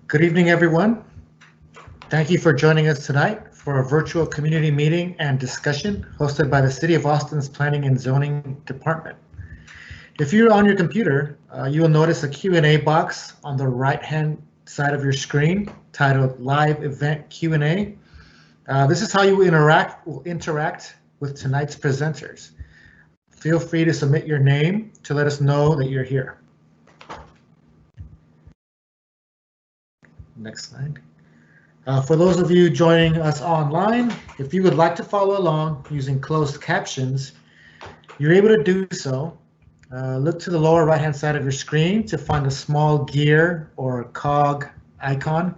Good evening, everyone. Thank you for joining us tonight for a virtual community meeting and discussion hosted by the City of Austin's Planning and Zoning Department. If you're on your computer, you will notice a Q&A box on the right-hand side of your screen titled Live Event Q&A. This is how you will interact with tonight's presenters. Feel free to submit your name to let us know that you're here. Next slide. For those of you joining us online, if you would like to follow along using closed captions, you're able to do so. Look to the lower right-hand side of your screen to find a small gear or cog icon.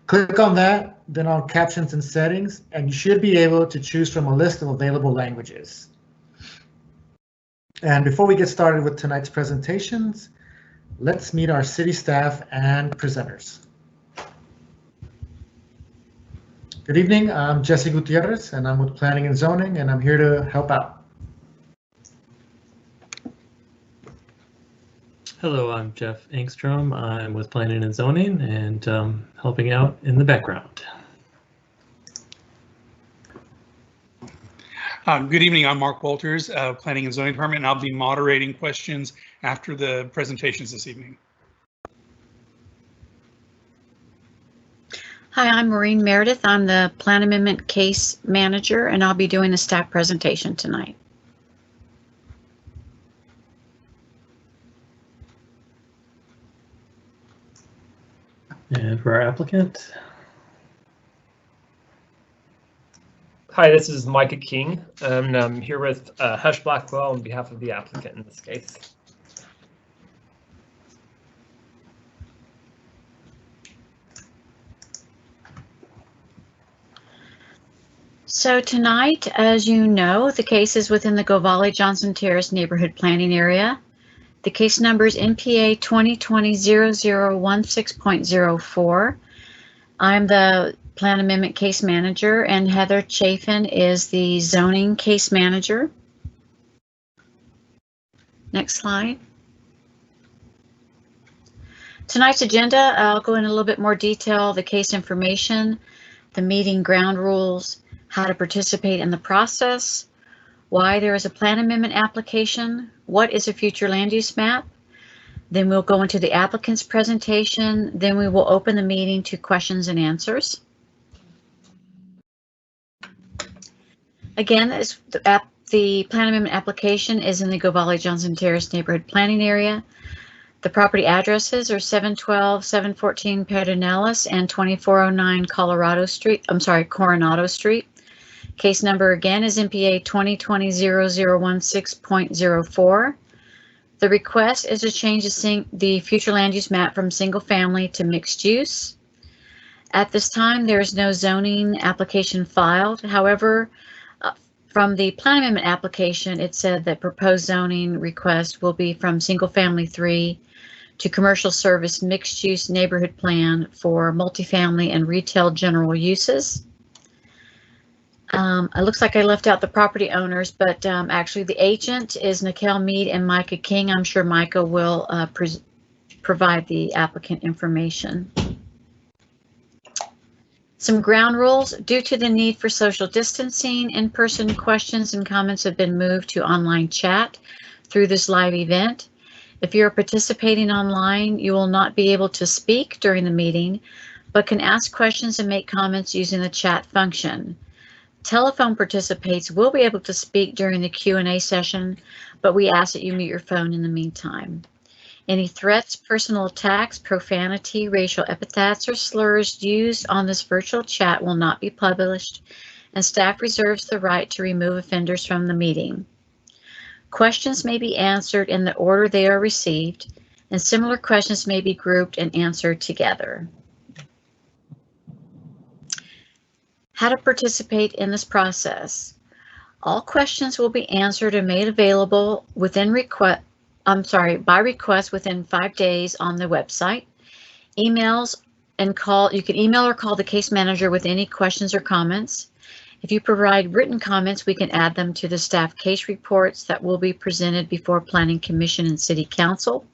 Click on that, then on Captions and Settings, and you should be able to choose from a list of available languages. And before we get started with tonight's presentations, let's meet our city staff and presenters. Good evening, I'm Jesse Gutierrez, and I'm with Planning and Zoning, and I'm here to help out. Hello, I'm Jeff Engstrom. I'm with Planning and Zoning and helping out in the background. Good evening, I'm Mark Walters, Planning and Zoning Department, and I'll be moderating questions after the presentations this evening. Hi, I'm Maureen Meredith. I'm the Plan Amendment Case Manager, and I'll be doing a staff presentation tonight. And for our applicant. Hi, this is Micah King, and I'm here with Hush Blackwell on behalf of the applicant in this case. So tonight, as you know, the case is within the Govalle-Johnson Terrace neighborhood planning area. The case number is NPA 2020-00.16.04. I'm the Plan Amendment Case Manager, and Heather Chafin is the Zoning Case Manager. Next slide. Tonight's agenda, I'll go in a little bit more detail, the case information, the meeting ground rules, how to participate in the process, why there is a plan amendment application, what is a future land use map. Then we'll go into the applicant's presentation. Then we will open the meeting to questions and answers. Again, the plan amendment application is in the Govalle-Johnson Terrace neighborhood planning area. The property addresses are 712, 714 Pedernales and 2409 Coronado Street. Case number again is NPA 2020-00.16.04. The request is to change the future land use map from single family to mixed use. At this time, there is no zoning application filed. However, from the plan amendment application, it said that proposed zoning request will be from single family 3 to commercial service mixed use neighborhood plan for multifamily and retail general uses. It looks like I left out the property owners, but actually the agent is Nikhil Mead and Micah King. I'm sure Micah will provide the applicant information. Some ground rules. Due to the need for social distancing, in-person questions and comments have been moved to online chat through this live event. If you're participating online, you will not be able to speak during the meeting, but can ask questions and make comments using the chat function. Telephone participants will be able to speak during the Q&A session, but we ask that you mute your phone in the meantime. Any threats, personal attacks, profanity, racial epithets, or slurs used on this virtual chat will not be published, and staff reserves the right to remove offenders from the meeting. Questions may be answered in the order they are received, and similar questions may be grouped and answered together. How to participate in this process. All questions will be answered and made available by request within 5 days on the website. Emails and call. You can email or call the case manager with any questions or comments. If you provide written comments, we can add them to the staff case reports that will be presented before Planning Commission and City Council.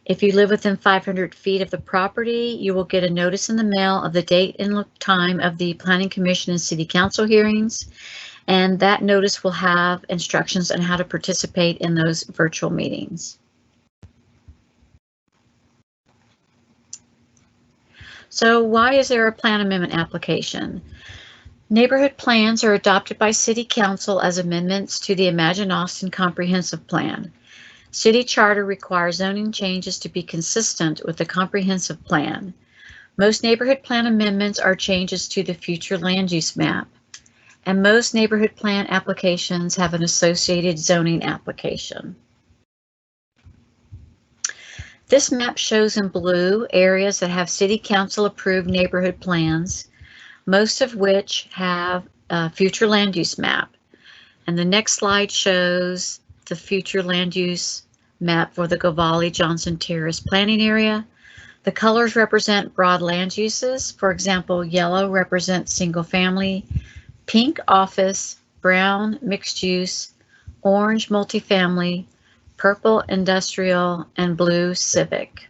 If you live within 500 feet of the property, you will get a notice in the mail of the date and time of the Planning Commission and City Council hearings, and that notice will have instructions on how to participate in those virtual meetings. So why is there a plan amendment application? Neighborhood plans are adopted by City Council as amendments to the Imagine Austin Comprehensive Plan. City Charter requires zoning changes to be consistent with the comprehensive plan. Most neighborhood plan amendments are changes to the future land use map, and most neighborhood plan applications have an associated zoning application. This map shows in blue areas that have City Council approved neighborhood plans, most of which have a future land use map. And the next slide shows the future land use map for the Govali Johnson Terrace planning area. The colors represent broad land uses. For example, yellow represents single family, pink office, brown mixed use, orange multifamily, purple industrial, and blue civic.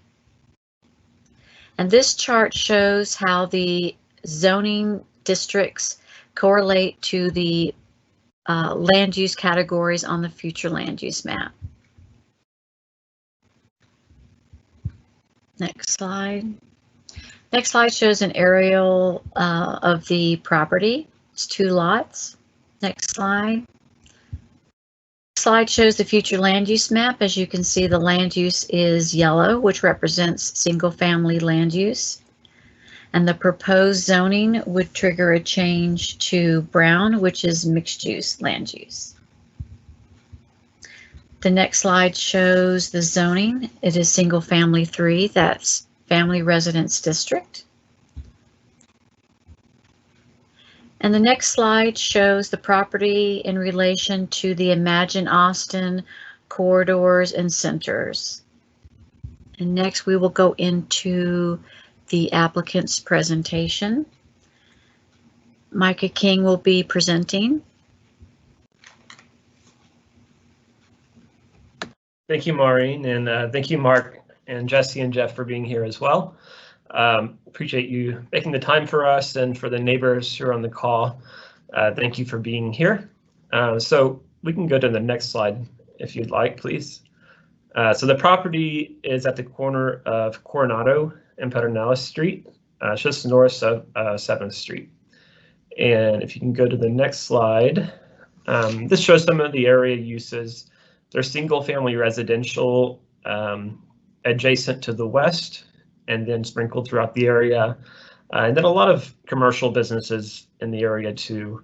And this chart shows how the zoning districts correlate to the land use categories on the future land use map. Next slide. Next slide shows an aerial of the property. It's 2 lots. Next slide. Slide shows the future land use map. As you can see, the land use is yellow, which represents single family land use. And the proposed zoning would trigger a change to brown, which is mixed use land use. The next slide shows the zoning. It is single family 3, that's family residence district. And the next slide shows the property in relation to the Imagine Austin corridors and centers. And next we will go into the applicant's presentation. Micah King will be presenting. Thank you, Maureen, and thank you, Mark and Jesse and Jeff for being here as well. Appreciate you making the time for us and for the neighbors who are on the call. Thank you for being here. So we can go to the next slide if you'd like, please. So the property is at the corner of Coronado and Pedernales Street, just north of 7th Street. And if you can go to the next slide, this shows some of the area uses. There's single family residential adjacent to the west and then sprinkled throughout the area. And then a lot of commercial businesses in the area too.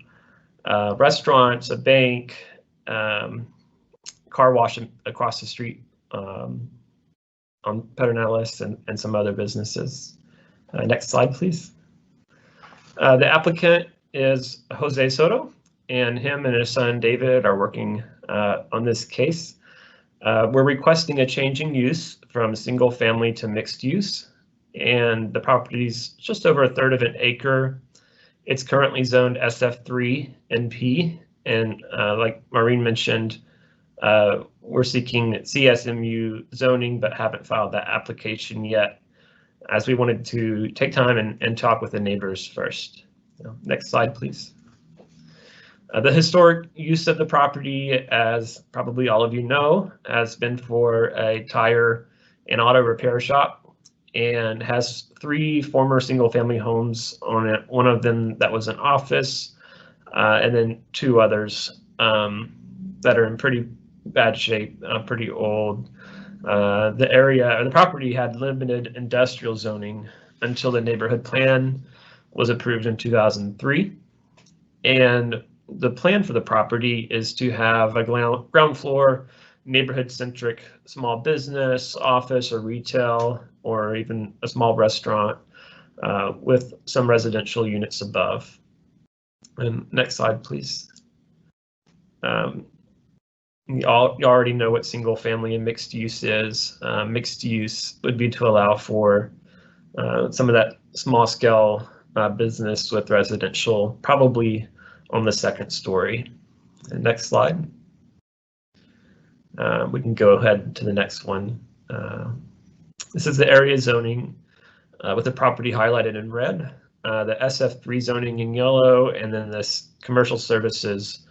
Restaurants, a bank, car wash across the street on Pedernales and some other businesses. Next slide, please. The applicant is Jose Soto, and him and his son David are working on this case. We're requesting a change in use from single family to mixed use, and the property's just over 1/3 of an acre. It's currently zoned SF3 NP, and like Maureen mentioned, we're seeking CSMU zoning but haven't filed that application yet, as we wanted to take time and talk with the neighbors first. Next slide, please. The historic use of the property, as probably all of you know, has been for a tire and auto repair shop, and has 3 former single-family homes on it. One of them that was an office, and then 2 others that are in pretty bad shape, pretty old. The property had limited industrial zoning until the neighborhood plan was approved in 2003, and the plan for the property is to have a ground floor, neighborhood-centric small business, office, or retail, or even a small restaurant with some residential units above. And next slide, please. You already know what single family and mixed use is. Mixed use would be to allow for some of that small scale business with residential, probably on the 2nd story. And next slide. We can go ahead to the next one. This is the area zoning with the property highlighted in red, the SF3 zoning in yellow, and then this commercial services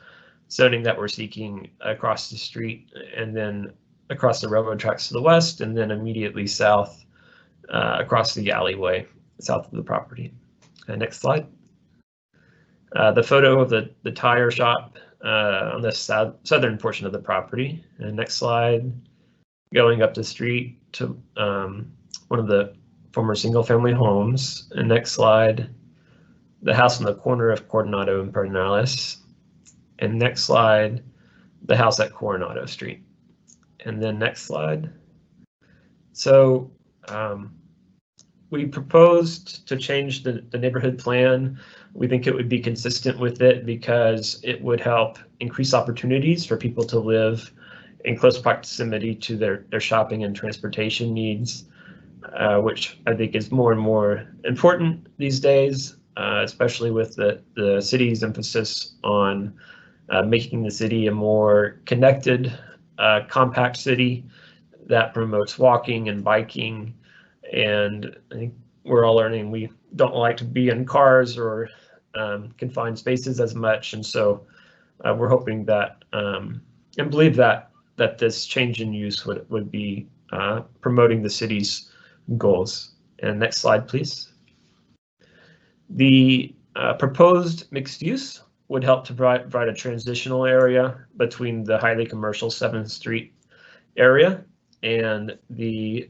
zoning that we're seeking across the street and then across the railroad tracks to the west, and then immediately south across the alleyway south of the property. Next slide. The photo of the tire shop on the southern portion of the property. And next slide, going up the street to one of the former single-family homes. And next slide, the house on the corner of Coronado and Pedernales. And next slide, the house at Coronado Street. And then next slide. So we proposed to change the neighborhood plan. We think it would be consistent with it because it would help increase opportunities for people to live in close proximity to their shopping and transportation needs, which I think is more and more important these days, especially with the city's emphasis on making the city a more connected, compact city that promotes walking and biking. And I think we're all learning we don't like to be in cars or confined spaces as much. And so we're hoping that and believe that this change in use would be promoting the city's goals. And next slide, please. The proposed mixed use would help to provide a transitional area between the highly commercial 7th Street area and the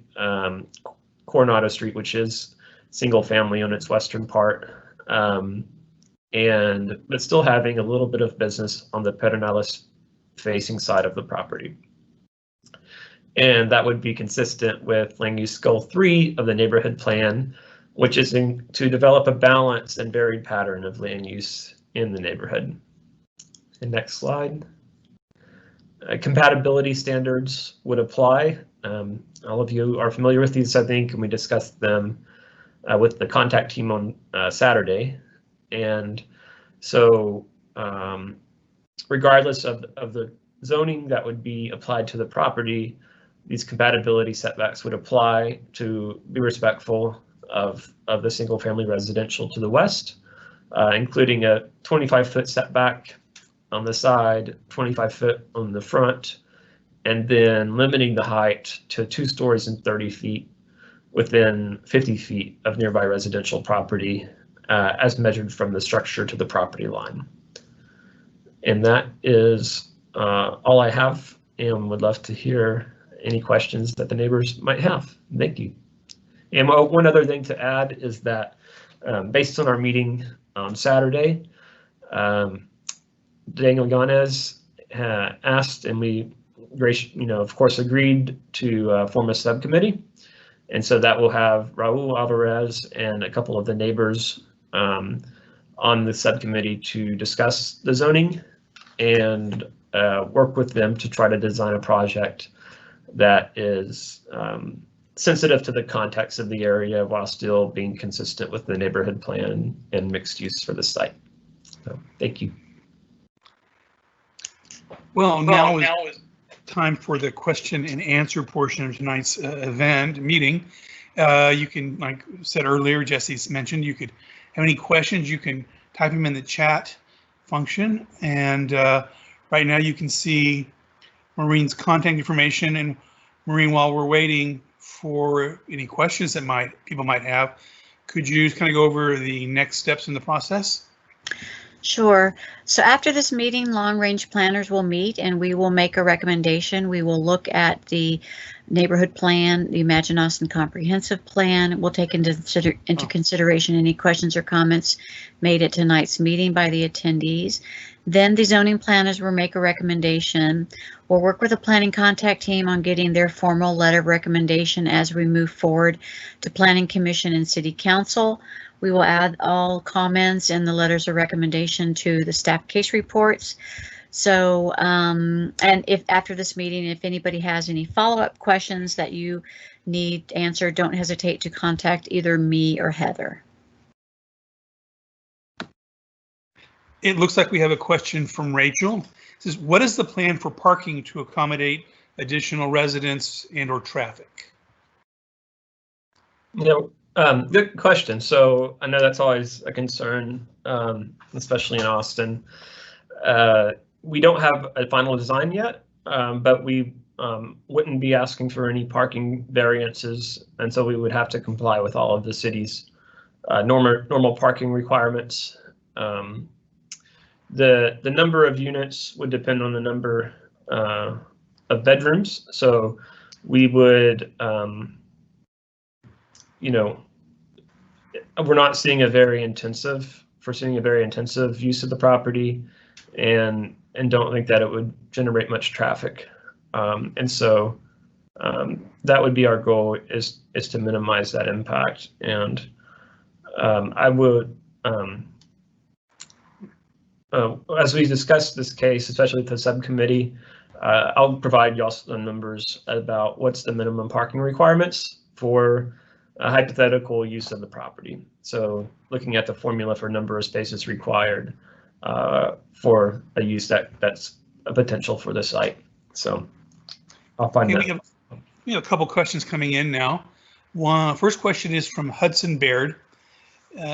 Coronado Street, which is single family on its western part, but still having a little bit of business on the Pedernales facing side of the property. And that would be consistent with land use goal 3 of the neighborhood plan, which is to develop a balanced and varied pattern of land use in the neighborhood. And next slide. Compatibility standards would apply. All of you are familiar with these, I think, and we discussed them with the contact team on Saturday. And so regardless of the zoning that would be applied to the property, these compatibility setbacks would apply to be respectful of the single family residential to the west, including a 25-foot setback on the side, 25 foot on the front, and then limiting the height to 2 stories and 30 feet within 50 feet of nearby residential property as measured from the structure to the property line. And that is all I have, and would love to hear any questions that the neighbors might have. Thank you. And one other thing to add is that based on our meeting on Saturday, Daniel Yanez asked, and we, of course, agreed to form a subcommittee. And so that will have Raul Alvarez and a couple of the neighbors on the subcommittee to discuss the zoning and work with them to try to design a project that is sensitive to the context of the area while still being consistent with the neighborhood plan and mixed use for the site. So, thank you. Well, now is time for the question and answer portion of tonight's meeting. You can, like I said earlier, Jesse's mentioned, you could have any questions, you can type them in the chat function. And right now you can see Maureen's contact information. And Maureen, while we're waiting for any questions that people might have, could you kind of go over the next steps in the process? Sure. So after this meeting, long-range planners will meet and we will make a recommendation. We will look at the neighborhood plan, the Imagine Austin comprehensive plan. We'll take into consideration any questions or comments made at tonight's meeting by the attendees. Then the zoning planners will make a recommendation. We'll work with the planning contact team on getting their formal letter of recommendation as we move forward to Planning Commission and City Council. We will add all comments and the letters of recommendation to the staff case reports. So, and if after this meeting, if anybody has any follow-up questions that you need answered, don't hesitate to contact either me or Heather. It looks like we have a question from Rachel. It says, what is the plan for parking to accommodate additional residents and/or traffic? Good question. So I know that's always a concern, especially in Austin. We don't have a final design yet, but we wouldn't be asking for any parking variances, and so we would have to comply with all of the city's normal parking requirements. The number of units would depend on the number of bedrooms. So we would, we're not seeing a very intensive use of the property, and don't think that it would generate much traffic. And so that would be our goal, is to minimize that impact. And I would, as we discuss this case, especially with the subcommittee, I'll provide you also the numbers about what's the minimum parking requirements for a hypothetical use of the property. So looking at the formula for number of spaces required for a use that's a potential for the site. So I'll find that. We have a couple questions coming in now. First question is from Hudson Baird.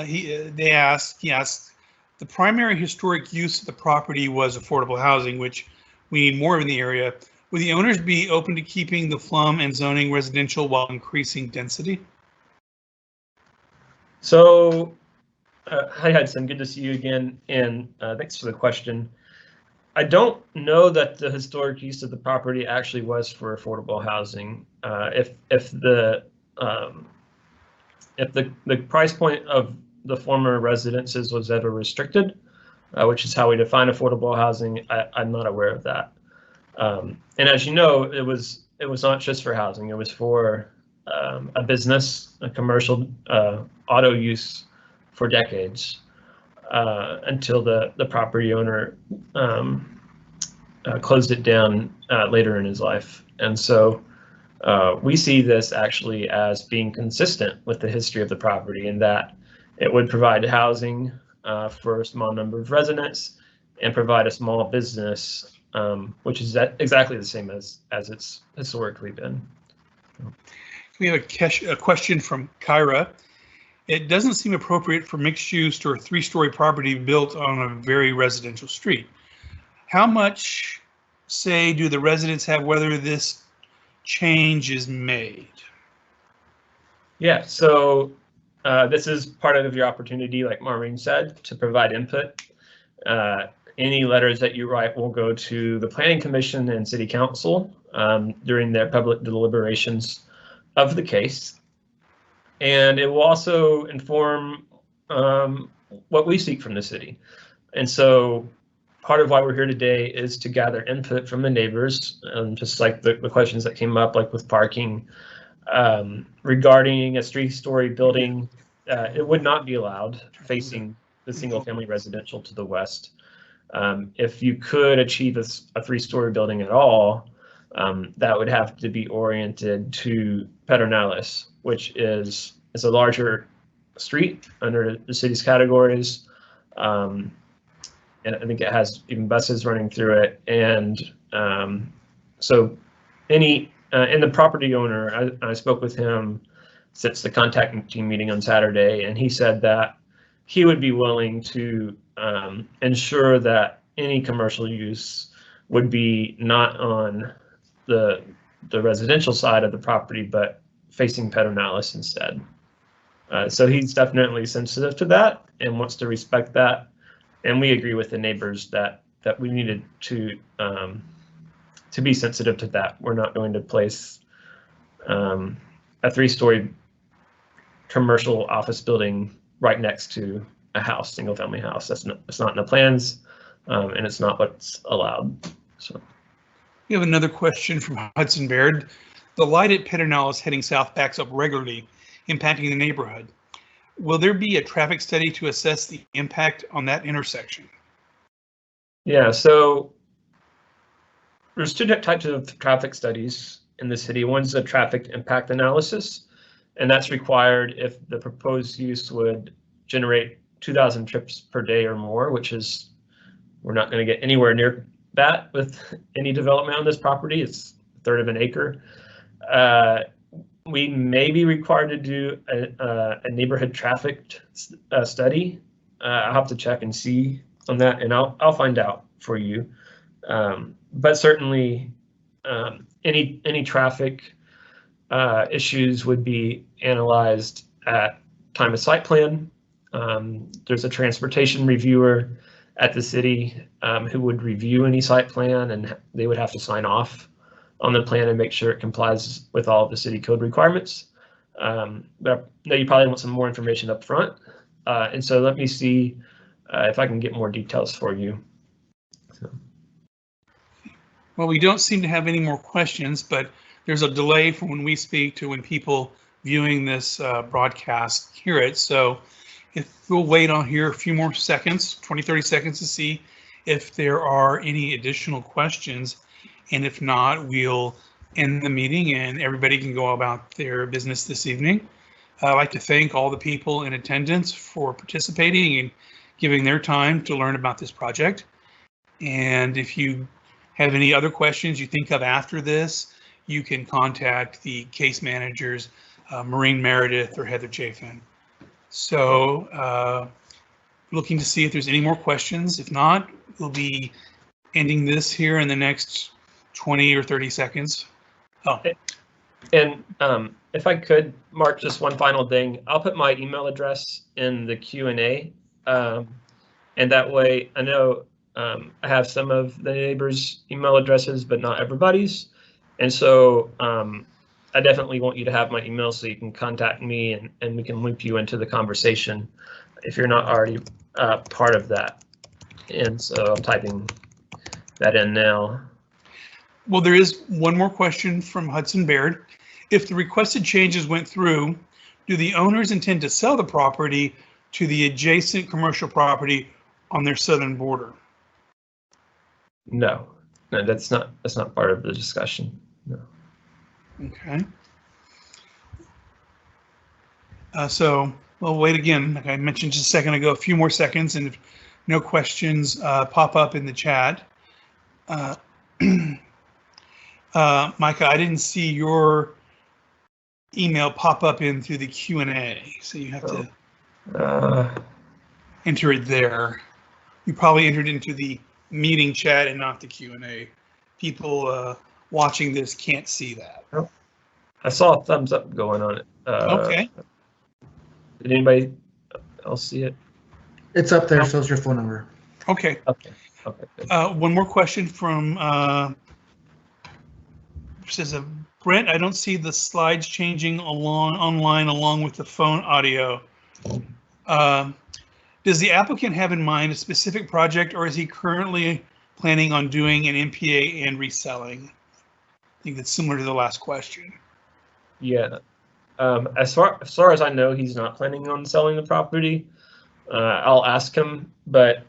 He asked, the primary historic use of the property was affordable housing, which we need more of in the area. Would the owners be open to keeping the FLUM and zoning residential while increasing density? So, hi Hudson, good to see you again, and thanks for the question. I don't know that the historic use of the property actually was for affordable housing. If the price point of the former residences was ever restricted, which is how we define affordable housing, I'm not aware of that. And as you know, it was not just for housing; it was for a business, a commercial auto use for decades, until the property owner closed it down later in his life. And so we see this actually as being consistent with the history of the property, in that it would provide housing for a small number of residents and provide a small business, which is exactly the same as it's historically been. We have a question from Kyra. It doesn't seem appropriate for mixed use or a 3-story property built on a very residential street. How much say do the residents have whether this change is made? Yeah, so this is part of your opportunity, like Maureen said, to provide input. Any letters that you write will go to the Planning Commission and City Council during their public deliberations of the case. And it will also inform what we seek from the city. And so part of why we're here today is to gather input from the neighbors, just like the questions that came up, like with parking, regarding a 3-story building. It would not be allowed facing the single-family residential to the west. If you could achieve a 3-story building at all, that would have to be oriented to Pedernales, which is a larger street under the city's categories. And I think it has even buses running through it. And so and the property owner, I spoke with him since the contact team meeting on Saturday, and he said that he would be willing to ensure that any commercial use would be not on the residential side of the property, but facing Pedernales instead. So he's definitely sensitive to that and wants to respect that. And we agree with the neighbors that we needed to be sensitive to that. We're not going to place a 3-story commercial office building right next to a house, single-family house. It's not in the plans, and it's not what's allowed. So we have another question from Hudson Baird. The light at Pedernales heading south backs up regularly, impacting the neighborhood. Will there be a traffic study to assess the impact on that intersection? Yeah, so there's 2 types of traffic studies in the city. One's a traffic impact analysis, and that's required if the proposed use would generate 2,000 trips per day or more, which is, we're not going to get anywhere near that with any development on this property. It's a third of an acre. we may be required to do a neighborhood traffic study. I'll have to check and see on that, and I'll find out for you. But certainly, any traffic issues would be analyzed at time of site plan. There's a transportation reviewer at the city who would review any site plan, and they would have to sign off on the plan and make sure it complies with all of the city code requirements. But no, you probably want some more information up front. And so let me see if I can get more details for you. So. Well, we don't seem to have any more questions, but there's a delay from when we speak to when people viewing this broadcast hear it. So if we'll wait on here a few more seconds, 20, 30 seconds to see if there are any additional questions. And if not, we'll end the meeting and everybody can go about their business this evening. I'd like to thank all the people in attendance for participating and giving their time to learn about this project. And if you have any other questions you think of after this, you can contact the case managers, Maureen Meredith or Heather Chafin. So looking to see if there's any more questions. If not, we'll be ending this here in the next 20 or 30 seconds. Oh. And if I could, Mark, just one final thing. I'll put my email address in the Q&A. And that way, I know I have some of the neighbors' email addresses, but not everybody's. And so I definitely want you to have my email so you can contact me and we can loop you into the conversation if you're not already part of that. And so I'm typing that in now. Well, there is one more question from Hudson Baird. If the requested changes went through, do the owners intend to sell the property to the adjacent commercial property on their southern border? No, that's not part of the discussion. No. Okay. So we'll wait again. Like I mentioned just a second ago, a few more seconds, and if no questions pop up in the chat. Micah, I didn't see your email pop up in through the Q&A, so you have to enter it there. You probably entered into the meeting chat and not the Q&A. People watching this can't see that. Oh, I saw a thumbs up going on it. Okay. Did anybody else see it? It's up there, so is your phone number. Okay. Okay. One more question from says Brent, I don't see the slides changing online along with the phone audio. Does the applicant have in mind a specific project, or is he currently planning on doing an NPA and reselling? I think that's similar to the last question. Yeah. As far as I know, he's not planning on selling the property. I'll ask him, but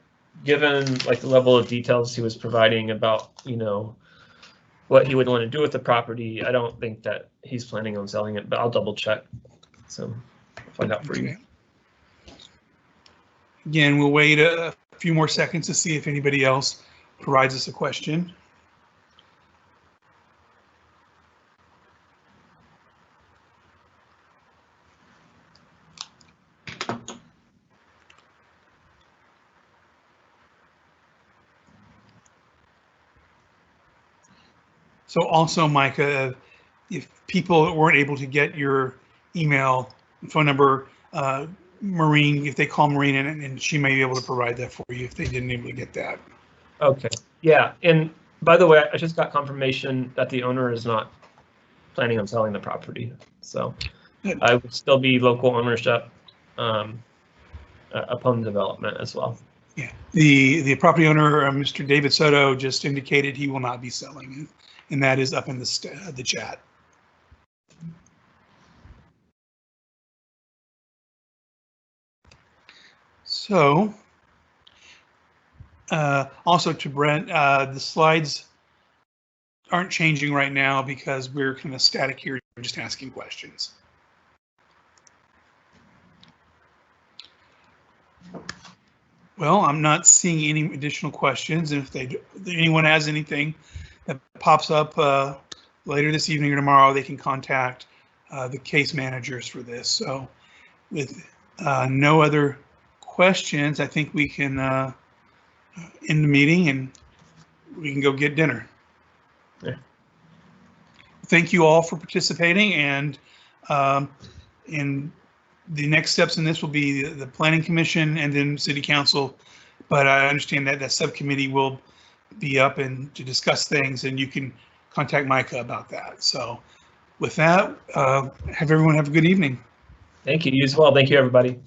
given like the level of details he was providing about, what he would want to do with the property, I don't think that he's planning on selling it, but I'll double check. So I'll find out for you. Again, we'll wait a few more seconds to see if anybody else provides us a question. So also, Micah, if people weren't able to get your email, phone number, Maureen, if they call Maureen and she may be able to provide that for you if they didn't able to get that. Okay. Yeah. And by the way, I just got confirmation that the owner is not planning on selling the property. So I would still be local ownership upon development as well. Yeah. The property owner, Mr. David Soto, just indicated he will not be selling, and that is up in the chat. So, also to Brent, the slides aren't changing right now because we're kind of static here, just asking questions. Well, I'm not seeing any additional questions. And if anyone has anything that pops up later this evening or tomorrow, they can contact the case managers for this. So with no other questions, I think we can end the meeting and we can go get dinner. Yeah. Thank you all for participating, and in the next steps in this will be the Planning Commission and then City Council. But I understand that that subcommittee will be up and to discuss things, and you can contact Micah about that. So with that, everyone have a good evening. Thank you. You as well. Thank you, everybody.